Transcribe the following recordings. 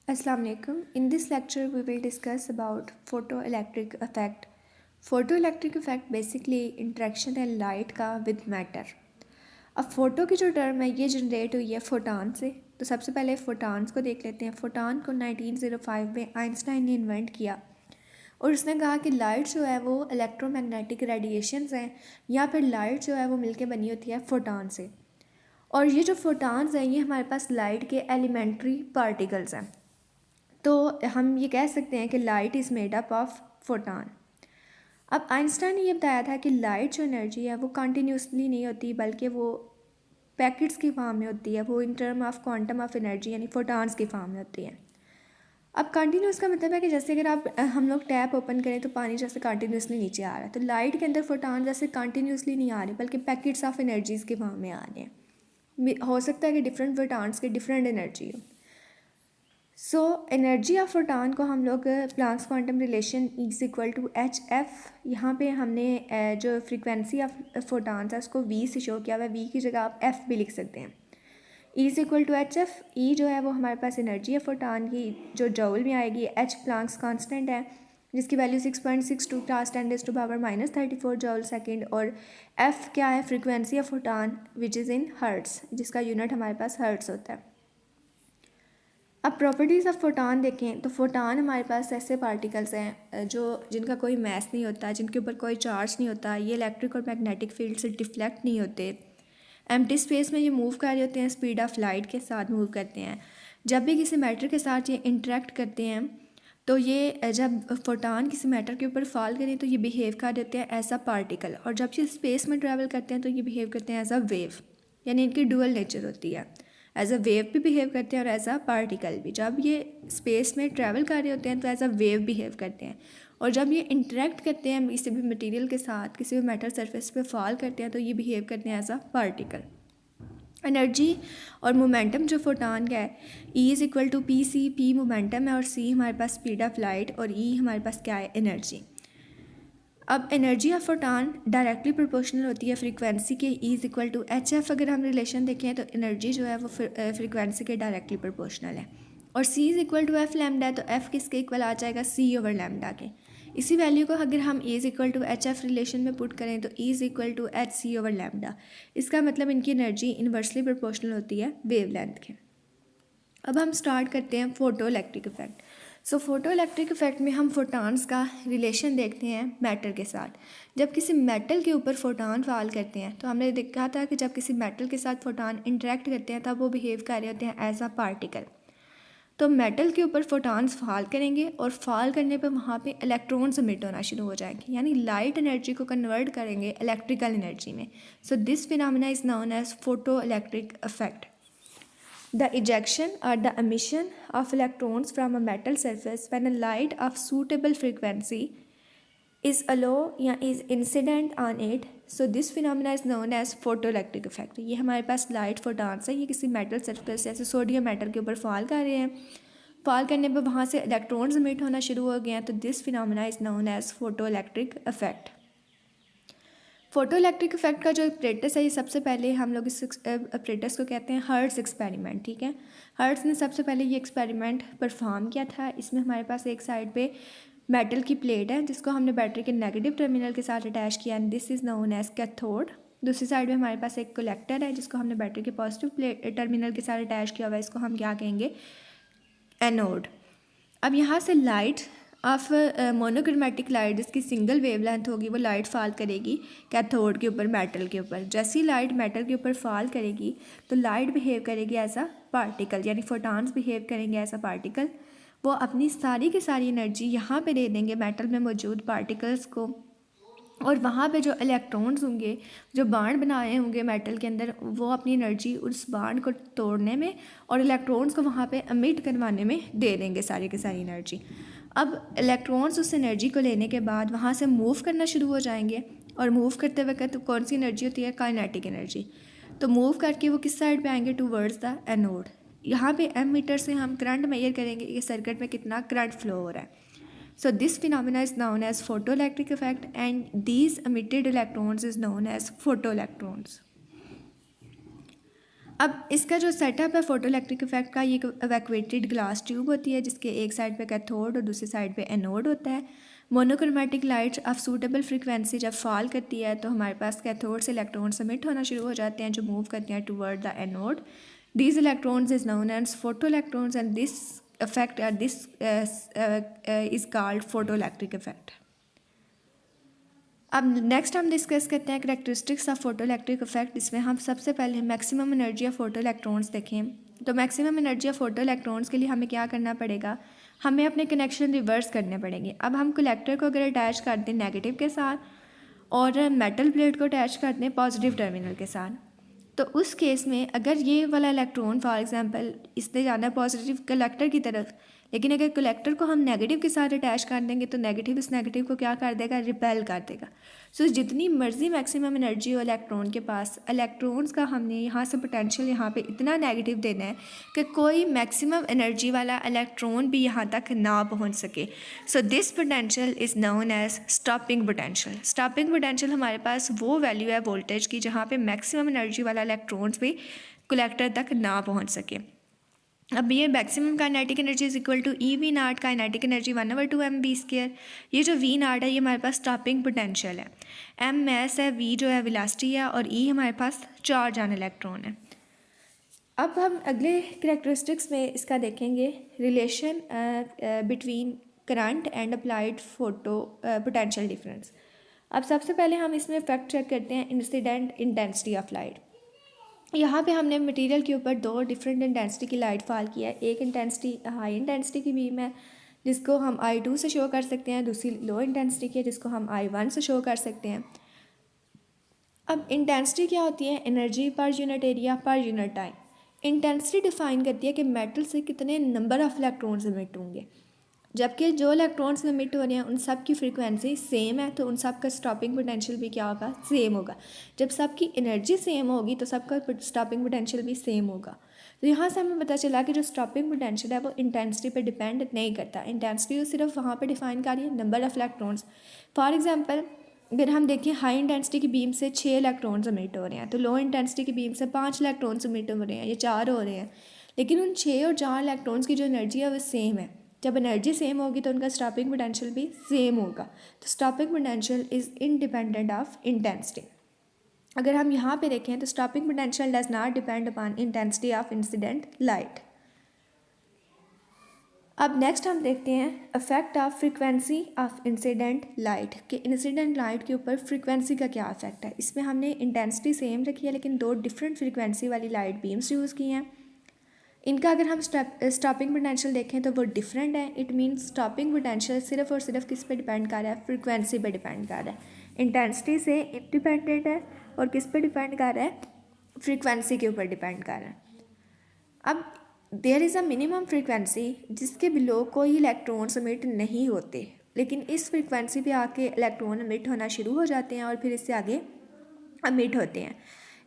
Assalamu alaikum. In this lecture, we will discuss about photoelectric effect. Photoelectric effect basically interaction है light का with matter. अब photo की जो term है ये जनरेट हुई है फोटान से। तो सबसे पहले फोटान्स को देख लेते हैं। फोटान को 1905 में आइंस्टाइन ने इन्वेंट किया और उसने कहा कि लाइट जो है वो इलेक्ट्रोमैग्नेटिक रेडिएशंस हैं या फिर लाइट जो है वो मिलके बनी होती है फोटान से। और ये जो फोटान्स हैं ये हमारे पास लाइट के एलिमेंट्री पार्टिकल्स हैं। तो हम ये कह सकते हैं कि light is made up of photon. अब आइंस्टाइन ने ये बताया था कि लाइट जो एनर्जी है वो कंटिन्यूसली नहीं होती बल्कि वो पैकेट्स की फॉर्म में होती है, वो in term of quantum of energy यानी फोटान्स की फॉर्म में होती है। अब कंटिन्यूस का मतलब है कि जैसे अगर आप हम लोग टैप ओपन करें तो पानी जैसे कंटिन्यूसली नीचे आ रहा है, तो लाइट के अंदर फोटान जैसे कंटिन्यूसली नहीं आ रहे बल्कि पैकेट्स ऑफ एनर्जीज़ के फॉर्म में आ रहे हैं। हो सकता है कि डिफरेंट फोटान्स की डिफरेंट एनर्जी हो। सो एनर्जी ऑफ फोटान को हम लोग Planck's quantum relation is equal to H F, यहाँ पे हमने जो फ्रीक्वेंसी ऑफ फोटान है उसको वी से शो किया हुआ है। वी की जगह आप एफ भी लिख सकते हैं। Is equal to H F. E जो है वो हमारे पास एनर्जी है फोटान की जो जौल में आएगी। एच प्लांक्स कांस्टेंट है जिसकी वैल्यू 6.62 क्लास 10⁻⁻34 जौल सेकेंड। और एफ क्या है? Frequency of photon which is in hertz, जिसका यूनिट हमारे पास हर्ट्स होता है। अब प्रॉपर्टीज़ ऑफ फोटान देखें तो फोटान हमारे पास ऐसे पार्टिकल्स हैं जो जिनका कोई मैस नहीं होता, जिनके ऊपर कोई चार्ज नहीं होता, ये इलेक्ट्रिक और मैग्नेटिक फील्ड से डिफ्लेक्ट नहीं होते, एम्प्टी स्पेस में ये मूव कर रहे होते हैं, स्पीड ऑफ लाइट के साथ मूव करते हैं। जब भी किसी मैटर के साथ ये इंटरेक्ट करते हैं तो ये जब फोटान किसी मैटर के ऊपर फॉल करें तो ये बिहेव कर देते हैं एज अ पार्टिकल, और जब ये स्पेस में ट्रैवल करते हैं तो ये बिहेव करते हैं एज अ वेव, यानी इनकी डुअल नेचर होती है। एज अ वेव भी बिहेव करते हैं और एज अ पार्टिकल भी। जब ये स्पेस में ट्रैवल कर रहे होते हैं तो एज अ वेव बिहेव करते हैं, और जब ये इंटरेक्ट करते हैं किसी भी मटेरियल के साथ, किसी भी मैटर सरफेस पे फॉल करते हैं तो ये बिहेव करते हैं एज अ पार्टिकल। एनर्जी और मोमेंटम जो फोटान का है, E is equal to P C. P momentum है और सी हमारे पास स्पीड ऑफ लाइट, और ई हमारे पास क्या है? एनर्जी। अब energy of photon directly proportional होती है फ्रीक्वेंसी के। E is equal to H F. अगर हम रिलेशन देखें तो एनर्जी जो है वो फ्रीक्वेंसी के डायरेक्टली प्रोपोर्शनल है। और C is equal to F lambda है, तो एफ किसके इक्वल आ जाएगा? सी ओवर लैम्डा के। इसी वैल्यू को अगर हम E is equal to H F relation में पुट करें तो E is equal to H C over lambda. इसका मतलब इनकी एनर्जी इन्वर्सली प्रोपोर्शनल होती है वेव लेंथ के। अब हम स्टार्ट करते हैं photo electric effect. So photo electric effect में हम फोटान्स का रिलेशन देखते हैं मैटर के साथ। जब किसी मेटल के ऊपर फोटान फॉल करते हैं तो हमने देखा था कि जब किसी मेटल के साथ फोटान इंटरेक्ट करते हैं तब वो बिहेव कर रहे होते हैं एज अ पार्टिकल। तो मेटल के ऊपर फोटान्स फॉल करेंगे और फॉल करने पे वहाँ पे इलेक्ट्रॉन्स एमिट होना शुरू हो जाएंगे, यानी लाइट एनर्जी को कन्वर्ट करेंगे इलेक्ट्रिकल एनर्जी में। So this phenomena is known as photo electric effect. The ejection or the emission of electrons from a metal surface when a light of suitable frequency is allow या is incident on it, so this phenomena is known as photoelectric effect। ये हमारे पास light photons है, ये किसी metal surface जैसे sodium metal के ऊपर fall कर रहे हैं। फॉल करने पर वहाँ से इलेक्ट्रॉन्स एमिट होना शुरू हो गए हैं, तो this phenomena is known as photoelectric effect. Photo electric effect का जो अपरेटस है ये सबसे पहले हम लोग इस अपरेटस को कहते हैं हर्ट्स एक्सपेरिमेंट। ठीक है, हर्ट्स ने सबसे पहले ये एक्सपेरिमेंट परफॉर्म किया था। इसमें हमारे पास एक साइड पे मेटल की प्लेट है जिसको हमने बैटरी के नेगेटिव टर्मिनल के साथ अटैच किया, and this is known as cathode. दूसरी साइड में हमारे पास एक कलेक्टर है जिसको हमने बैटरी के पॉजिटिव टर्मिनल के साथ अटैच किया हुआ है, इसको हम क्या कहेंगे? एनोड। अब यहाँ से लाइट ऑफ मोनोक्रोमेटिक लाइट जिसकी सिंगल वेवलेंथ होगी वो लाइट फॉल करेगी कैथोड के ऊपर, मेटल के ऊपर। जैसी लाइट मेटल के ऊपर फॉल करेगी तो लाइट बिहेव करेगी एज अ पार्टिकल, यानी फोटान्स बिहेव करेंगे एज अ पार्टिकल। वो अपनी सारी की सारी एनर्जी यहाँ पे दे देंगे मेटल में मौजूद पार्टिकल्स को, और वहाँ पे जो इलेक्ट्रॉन्स होंगे, जो बांड बनाए होंगे मेटल के अंदर, वो अपनी एनर्जी उस बांड को तोड़ने में और इलेक्ट्रॉन्स को वहाँ पे एमिट करवाने में दे देंगे सारी की सारी एनर्जी। अब इलेक्ट्रॉन्स उस एनर्जी को लेने के बाद वहाँ से मूव करना शुरू हो जाएंगे, और मूव करते वक्त तो कौन सी एनर्जी होती है? Kinetic energy. तो मूव करके वो किस साइड पे आएंगे? Towards the anode. यहाँ पे एम मीटर से हम करंट मेजर करेंगे कि सर्किट में कितना करंट फ्लो हो रहा है। So this phenomena is known as photoelectric effect, and these emitted electrons is known as photoelectrons. अब इसका जो सेटअप है फोटो इलेक्ट्रिक इफेक्ट का, ये इवैक्यूएटेड ग्लास ट्यूब होती है जिसके एक साइड पे कैथोड और दूसरी साइड पे एनोड होता है। Monochromatic light of suitable frequency जब फॉल करती है तो हमारे पास कैथोड से इलेक्ट्रॉन्स एमिट होना शुरू हो जाते हैं जो मूव करते हैं toward the anode. These electrons is known as photo electrons and this effect is called photo electric effect. अब नेक्स्ट हम डिस्कस करते हैं characteristics of photo electric effect. इसमें हम सबसे पहले maximum energy of photo electrons देखें। तो maximum energy of photo electrons के लिए हमें क्या करना पड़ेगा, हमें अपने कनेक्शन रिवर्स करने पड़ेंगे। अब हम कलेक्टर को अगर अटैच कर दें नेगेटिव के साथ और मेटल प्लेट को अटैच कर दें पॉजिटिव टर्मिनल के साथ, तो उस केस में अगर ये वाला इलेक्ट्रॉन फॉर एग्जांपल इसने जाना है पॉजिटिव कलेक्टर की तरफ, लेकिन अगर कलेक्टर को हम नेगेटिव के साथ अटैच कर देंगे तो नेगेटिव इस नेगेटिव को क्या कर देगा, रिपेल कर देगा। सो जितनी मर्जी मैक्सिमम एनर्जी हो इलेक्ट्रॉन के पास, इलेक्ट्रॉन्स का हमने यहाँ से पोटेंशियल यहाँ पे इतना नेगेटिव देना है कि कोई मैक्सिमम एनर्जी वाला इलेक्ट्रॉन भी यहाँ तक ना पहुँच सके। So this potential is known as stopping potential. Stopping potential हमारे पास वो वैल्यू है वोल्टेज की जहाँ पे मैक्सिमम एनर्जी वाला इलेक्ट्रॉन्स भी कलेक्टर तक ना पहुँच सके। अब ये maximum kinetic energy is equal to E V naught, kinetic energy 1/2 mv²। ये जो वी नाट है ये हमारे पास स्टॉपिंग पोटेंशियल है, एम मैस है, वी जो है वेलोसिटी है और ई हमारे पास चार्ज ऑन इलेक्ट्रॉन है। अब हम अगले करेक्टरिस्टिक्स में इसका देखेंगे relation between current and applied photo potential difference. अब सबसे पहले हम इसमें इफेक्ट चेक करते हैं इंसिडेंट इंटेंसिटी ऑफ लाइट। यहाँ पे हमने मटेरियल के ऊपर दो डिफरेंट इंटेंसिटी की लाइट फॉल किया है। एक इंटेंसिटी हाई इंटेंसिटी की बीम है जिसको हम I2 से शो कर सकते हैं, दूसरी लो इंटेंसिटी की है जिसको हम I1 से शो कर सकते हैं। अब इंटेंसिटी क्या होती है, energy per unit area per unit time. Intensity define करती है कि मेटल से कितने नंबर ऑफ इलेक्ट्रॉन्स एमिट होंगे, जबकि जो इलेक्ट्रॉन्स एमिट हो रहे हैं उन सब की फ्रीक्वेंसी सेम है तो उन सब का स्टॉपिंग पोटेंशियल भी क्या होगा, सेम होगा। जब सबकी एनर्जी सेम होगी तो सबका स्टॉपिंग पोटेंशियल भी सेम होगा। तो यहाँ से हमें पता चला कि जो स्टॉपिंग पोटेंशियल है वो इंटेंसिटी पे डिपेंड नहीं करता। इंटेंसिटी सिर्फ वहाँ पे डिफाइन कर रही है number of electrons. For example अगर हम देखें हाई इंटेंसिटी की बीम से 6 इलेक्ट्रॉन्स एमिट हो रहे हैं तो लो इंटेंसिटी की बीम से 5 इलेक्ट्रॉन्स एमिट हो रहे हैं या 4 हो रहे हैं, लेकिन उन 6 और 4 इलेक्ट्रॉन्स की जो एनर्जी है वो सेम है। जब एनर्जी सेम होगी तो उनका स्टॉपिंग पोटेंशियल भी सेम होगा। तो stopping potential is independent of intensity. अगर हम यहाँ पे देखें तो stopping potential does not depend upon intensity of incident light. अब नेक्स्ट हम देखते हैं effect of frequency of incident light कि इंसिडेंट लाइट के ऊपर फ्रीक्वेंसी का क्या इफेक्ट है। इसमें हमने इंटेंसिटी सेम रखी है लेकिन दो डिफरेंट फ्रीक्वेंसी वाली लाइट बीम्स यूज़ की हैं। इनका अगर हम स्टॉपिंग पोटेंशियल देखें तो वो डिफरेंट है। इट मीन्स स्टॉपिंग पोटेंशियल सिर्फ और सिर्फ किस पे डिपेंड कर रहा है, फ्रीक्वेंसी पे डिपेंड कर रहा है। इंटेंसिटी से इंडिपेंडेंट है और किस पे डिपेंड कर रहा है, फ्रीक्वेंसी के ऊपर डिपेंड कर रहा है। अब there is a minimum frequency जिसके बिलो कोई इलेक्ट्रॉन्स एमिट नहीं होते, लेकिन इस फ्रीक्वेंसी पे आके इलेक्ट्रॉन एमिट होना शुरू हो जाते हैं और फिर इससे आगे एमिट होते हैं।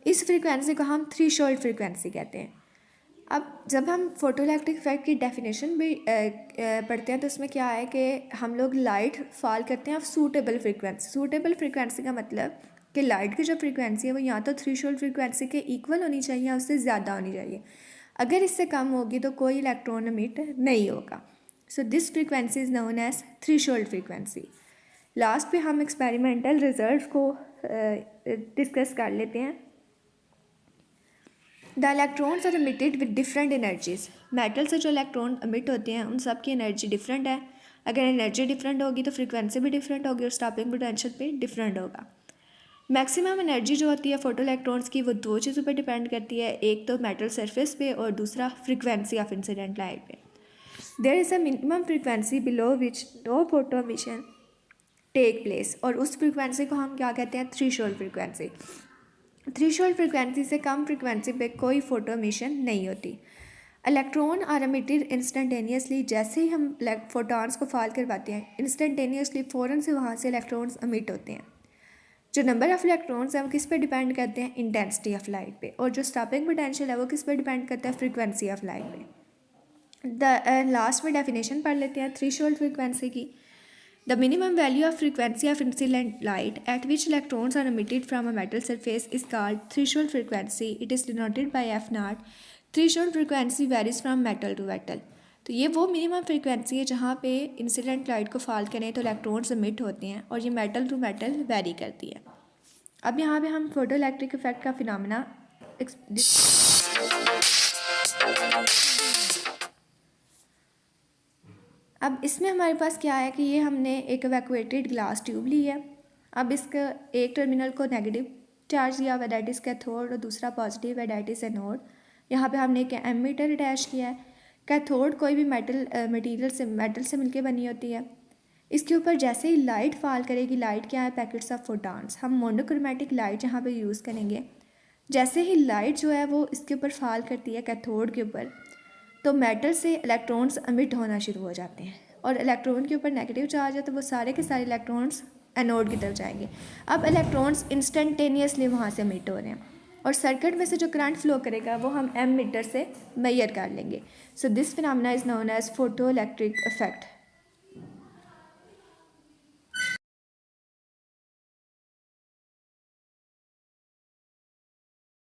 इस फ्रीक्वेंसी को हम थ्रेशोल्ड फ्रीक्वेंसी कहते हैं। अब जब हम फोटो इलेक्ट्रिक इफेक्ट की डेफिनेशन भी पढ़ते हैं तो उसमें क्या है कि हम लोग लाइट फॉल करते हैं of suitable frequency. Suitable frequency का मतलब कि लाइट की जो फ्रीक्वेंसी है वो या तो थ्रेशोल्ड फ्रीक्वेंसी के इक्वल होनी चाहिए या उससे ज़्यादा होनी चाहिए। अगर इससे कम होगी तो कोई इलेक्ट्रॉन एमिट नहीं होगा। So this frequency is known as threshold frequency. Last पे हम एक्सपेरिमेंटल रिजल्ट को डिस्कस कर लेते हैं। The electrons are emitted with different energies. Metal से जो इलेक्ट्रॉन एमिट होते हैं उन सब की एनर्जी डिफरेंट है। अगर एनर्जी डिफरेंट होगी तो फ्रीक्वेंसी भी डिफरेंट होगी और स्टॉपिंग पोटेंशियल भी डिफरेंट होगा। मैक्सिमम एनर्जी जो होती है फोटो इलेक्ट्रॉन्स की वो दो चीज़ों पर डिपेंड करती है, एक तो मेटल सरफेस पे और दूसरा फ्रीक्वेंसी ऑफ इंसिडेंट लाइट पे। There is a minimum frequency below which no photo emission take place और उस फ्रीक्वेंसी को हम क्या कहते हैं, थ्रेशोल्ड फ्रीक्वेंसी। थ्रेशोल्ड फ्रीक्वेंसी से कम फ्रीक्वेंसी पे कोई फोटो एमिशन नहीं होती। Electron are emitted instantaneously. जैसे ही हम फोटॉन्स को फॉल करवाते हैं इंस्टेंटेनियसली फ़ौरन से वहाँ से इलेक्ट्रॉन्स एमिट होते हैं। जो नंबर ऑफ़ इलेक्ट्रॉन्स हैं वो किस पे डिपेंड करते हैं, इंटेंसिटी ऑफ लाइट पे, और जो स्टॉपिंग पोटेंशियल है वो किस पे डिपेंड करता है, फ्रीक्वेंसी ऑफ लाइट पे। लास्ट में डेफिनेशन पढ़ लेते हैं थ्रेशोल्ड फ्रीक्वेंसी की। The minimum value of frequency of incident light at which electrons are emitted from a metal surface is called threshold frequency. It is denoted by F naught. Threshold frequency varies from metal to metal. तो ये वो minimum frequency है जहाँ पे incident light को fall करें तो electrons emit होते हैं और ये मेटल टू मेटल वेरी करती है। अब यहाँ पे हम फोटो इलेक्ट्रिक इफेक्ट का फिनोमेना अब इसमें हमारे पास क्या है कि ये हमने एक इवैक्यूएटेड ग्लास ट्यूब ली है। अब इसका एक टर्मिनल को नेगेटिव चार्ज दिया हुआ दैट इज़ कैथोड और दूसरा पॉजिटिव है दैट इज़ एनोड। यहाँ पे हमने एक एमीटर अटैच किया है। कैथोड कोई भी मेटल से मिलके बनी होती है। इसके ऊपर जैसे ही लाइट फॉल करेगी, लाइट क्या है, पैकेट्स ऑफ फोटॉन्स। हम मोनोक्रोमेटिक लाइट यहाँ पे यूज़ करेंगे। जैसे ही लाइट जो है वो इसके ऊपर फॉल करती है कैथोड के ऊपर, तो मेटल से इलेक्ट्रॉन्स एमिट होना शुरू हो जाते हैं और इलेक्ट्रॉन के ऊपर नेगेटिव चार्ज है तो वो सारे के सारे इलेक्ट्रॉन्स एनोड की तरफ जाएंगे। अब इलेक्ट्रॉन्स इंस्टेंटेनियसली वहाँ से एमिट हो रहे हैं और सर्किट में से जो करंट फ्लो करेगा वो हम एम मीटर से मेजर कर लेंगे। So this phenomena is known as photo electric effect.